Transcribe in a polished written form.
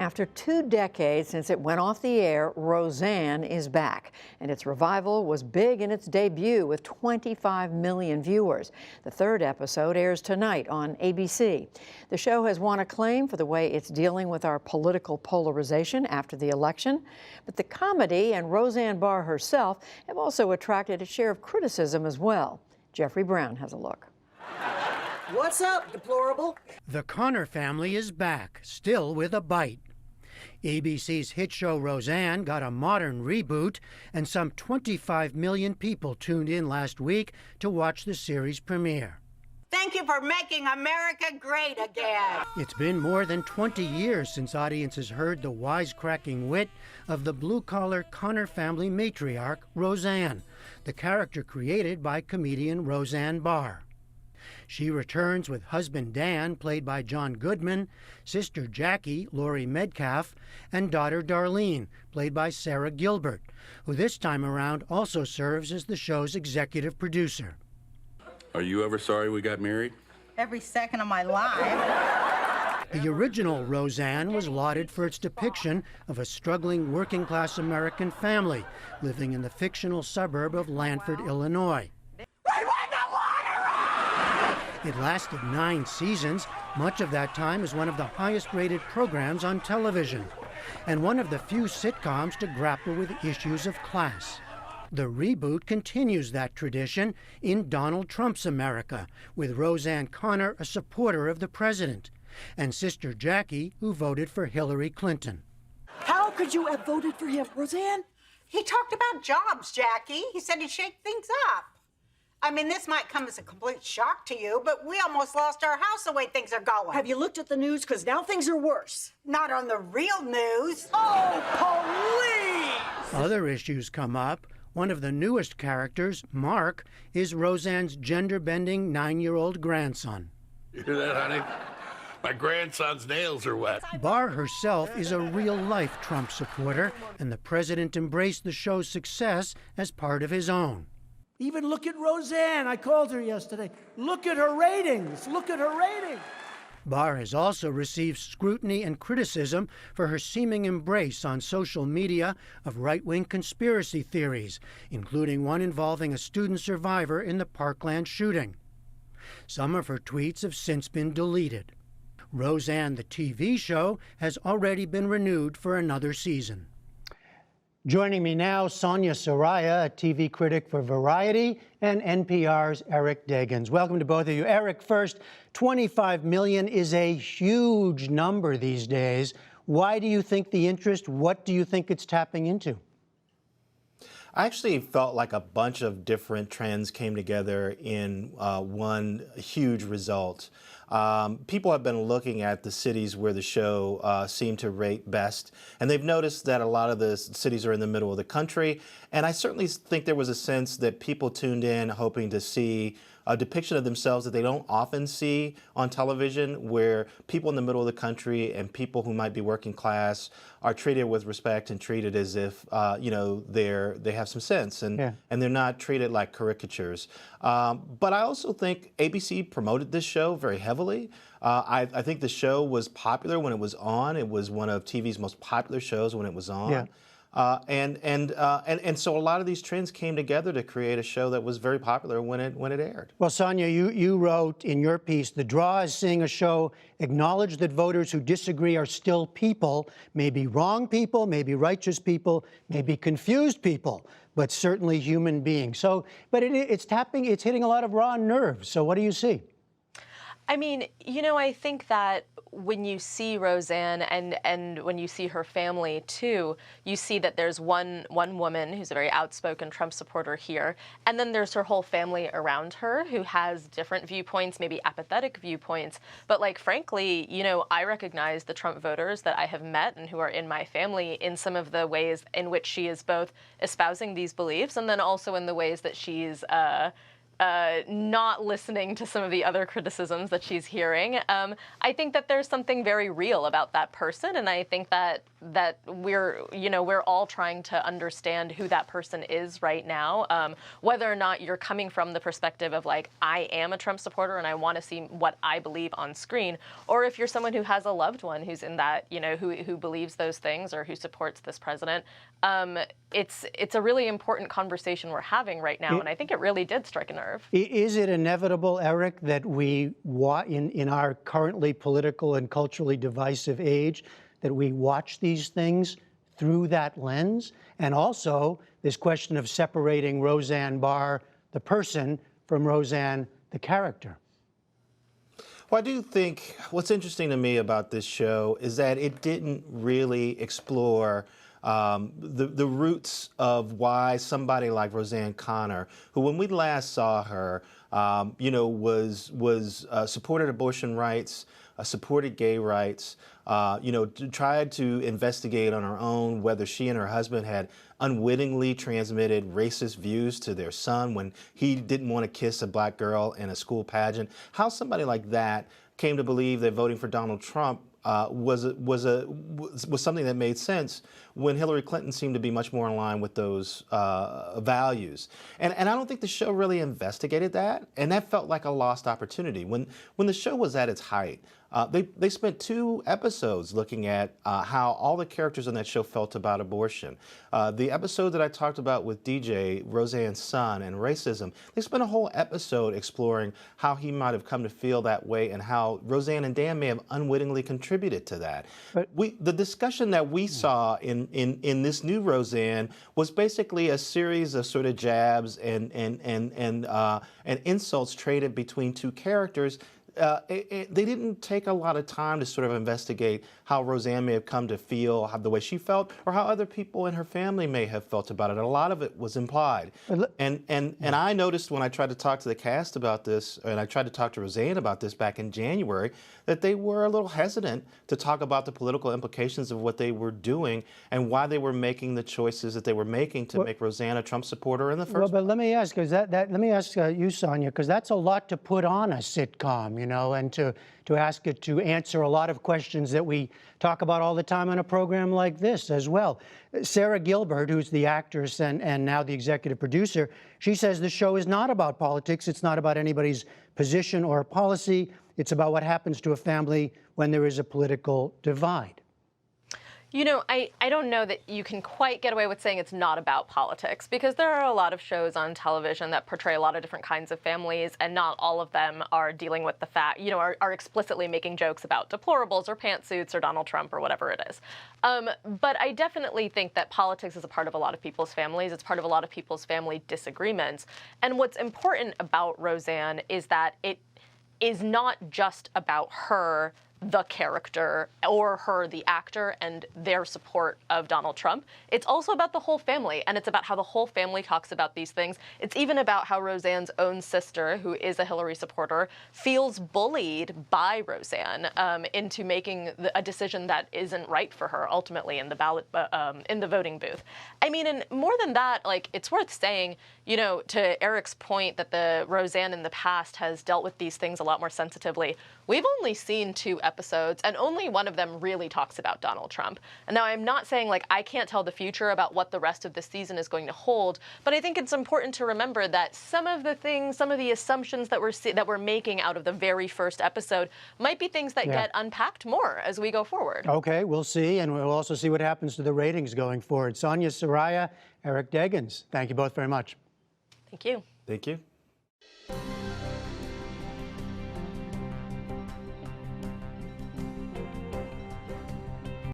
After 2 decades since it went off the air, Roseanne is back, and its revival was big in its debut with 25 million viewers. The 3rd episode airs tonight on ABC. The show has won acclaim for the way it's dealing with our political polarization after the election, but the comedy and Roseanne Barr herself have also attracted a share of criticism as well. Jeffrey Brown has a look. What's up, deplorable? The Connor family is back, still with a bite. ABC's hit show Roseanne got a modern reboot, and some 25 million people tuned in last week to watch the series premiere. Thank you for making America great again. It's been more than 20 years since audiences heard the wisecracking wit of the blue-collar Connor family matriarch, Roseanne, the character created by comedian Roseanne Barr. She returns with husband Dan, played by John Goodman, sister Jackie, Laurie Metcalf, and daughter Darlene, played by Sarah Gilbert, who this time around also serves as the show's executive producer. Are you ever sorry we got married? Every second of my life. The original Roseanne was lauded for its depiction of a struggling working-class American family living in the fictional suburb of Lanford, Illinois. It lasted 9 seasons, much of that time as one of the highest-rated programs on television, and one of the few sitcoms to grapple with issues of class. The reboot continues that tradition in Donald Trump's America, with Roseanne Connor a supporter of the president, and sister Jackie, who voted for Hillary Clinton. How could you have voted for him, Roseanne? He talked about jobs, Jackie. He said he'd shake things up. I mean, this might come as a complete shock to you, but we almost lost our house the way things are going. Have you looked at the news? Because now things are worse. Not on the real news. Oh, police! Other issues come up. One of the newest characters, Mark, is Roseanne's gender-bending 9-year-old grandson. You hear that, honey? My grandson's nails are wet. Barr herself is a real-life Trump supporter, and the president embraced the show's success as part of his own. Even look at Roseanne. I called her yesterday. Look at her ratings. Look at her ratings. Barr has also received scrutiny and criticism for her seeming embrace on social media of right-wing conspiracy theories, including one involving a student survivor in the Parkland shooting. Some of her tweets have since been deleted. Roseanne, the TV show, has already been renewed for another season. Joining me now, Sonia Saraiya, a TV critic for Variety, and NPR's Eric Deggans. Welcome to both of you. Eric, first, 25 million is a huge number these days. Why do you think the interest? What do you think it's tapping into? I actually felt like a bunch of different trends came together in one huge result. People have been looking at the cities where the show seemed to rate best, and they've noticed that a lot of the cities are in the middle of the country. And I certainly think there was a sense that people tuned in hoping to see a depiction of themselves that they don't often see on television, where people in the middle of the country and people who might be working class are treated with respect and treated as if they have some sense, and they're not treated like caricatures. But I also think ABC promoted this show very heavily. I think the show was popular when it was on. It was one of TV's most popular shows when it was on. Yeah. And so a lot of these trends came together to create a show that was very popular when it aired. Well, Sonia, you wrote in your piece, the draw is seeing a show acknowledge that voters who disagree are still people, maybe wrong people, maybe righteous people, maybe confused people, but certainly human beings. So, but it's hitting a lot of raw nerves. So what do you see? I mean, I think that when you see Roseanne and when you see her family too, you see that there's one woman who's a very outspoken Trump supporter here, and then there's her whole family around her who has different viewpoints, maybe apathetic viewpoints. But frankly, I recognize the Trump voters that I have met and who are in my family in some of the ways in which she is both espousing these beliefs and then also in the ways that she's not listening to some of the other criticisms that she's hearing. I think that there's something very real about that person, and I think that we're all trying to understand who that person is right now, whether or not you're coming from the perspective of like, I am a Trump supporter and I want to see what I believe on screen, or if you're someone who has a loved one who's in that, who believes those things or who supports this president. It's a really important conversation we're having right now, and I think it really did strike a nerve. Is it inevitable, Eric, that we, in our currently political and culturally divisive age, that we watch these things through that lens? And also, this question of separating Roseanne Barr, the person, from Roseanne, the character. Well, I do think what's interesting to me about this show is that it didn't really explore the roots of why somebody like Roseanne Connor, who when we last saw her, supported abortion rights, supported gay rights, tried to investigate on her own whether she and her husband had unwittingly transmitted racist views to their son when he didn't want to kiss a black girl in a school pageant. How somebody like that came to believe that voting for Donald Trump was something that made sense when Hillary Clinton seemed to be much more in line with those values. And I don't think the show really investigated that, and that felt like a lost opportunity. When the show was at its height, they spent 2 episodes looking at how all the characters on that show felt about abortion. The episode that I talked about with DJ, Roseanne's son, and racism, they spent a whole episode exploring how he might have come to feel that way and how Roseanne and Dan may have unwittingly contributed to that. But the discussion that we saw in this new Roseanne was basically a series of sort of jabs and insults traded between 2 characters. They didn't take a lot of time to sort of investigate how Roseanne may have come to feel the way she felt, or how other people in her family may have felt about it. A lot of it was implied. And I noticed when I tried to talk to the cast about this, and I tried to talk to Roseanne about this back in January, that they were a little hesitant to talk about the political implications of what they were doing and why they were making the choices that they were making to make Roseanne a Trump supporter in the first place. Well, but let me ask, let me ask you, Sonia, because that's a lot to put on a sitcom, and to ask it to answer a lot of questions that we talk about all the time on a program like this as well. Sarah Gilbert, who's the actress and now the executive producer, she says the show is not about politics. It's not about anybody's position or policy. It's about what happens to a family when there is a political divide. I don't know that you can quite get away with saying it's not about politics, because there are a lot of shows on television that portray a lot of different kinds of families, and not all of them are dealing with the fact, are explicitly making jokes about deplorables or pantsuits or Donald Trump or whatever it is. But I definitely think that politics is a part of a lot of people's families. It's part of a lot of people's family disagreements. And what's important about Roseanne is that it is not just about her, the character, or her, the actor, and their support of Donald Trump. It's also about the whole family, and it's about how the whole family talks about these things. It's even about how Roseanne's own sister, who is a Hillary supporter, feels bullied by Roseanne into making a decision that isn't right for her ultimately in the ballot, in the voting booth. I mean, and more than that, it's worth saying, to Eric's point that the Roseanne in the past has dealt with these things a lot more sensitively. We've only seen 2 episodes, and only one of them really talks about Donald Trump. And now I'm not saying I can't tell the future about what the rest of the season is going to hold, but I think it's important to remember that some of the assumptions that we're making out of the very first episode might be things that get unpacked more as we go forward. Okay, we'll see, and we'll also see what happens to the ratings going forward. Sonia Saraiya, Eric Deggans, thank you both very much. Thank you. Thank you.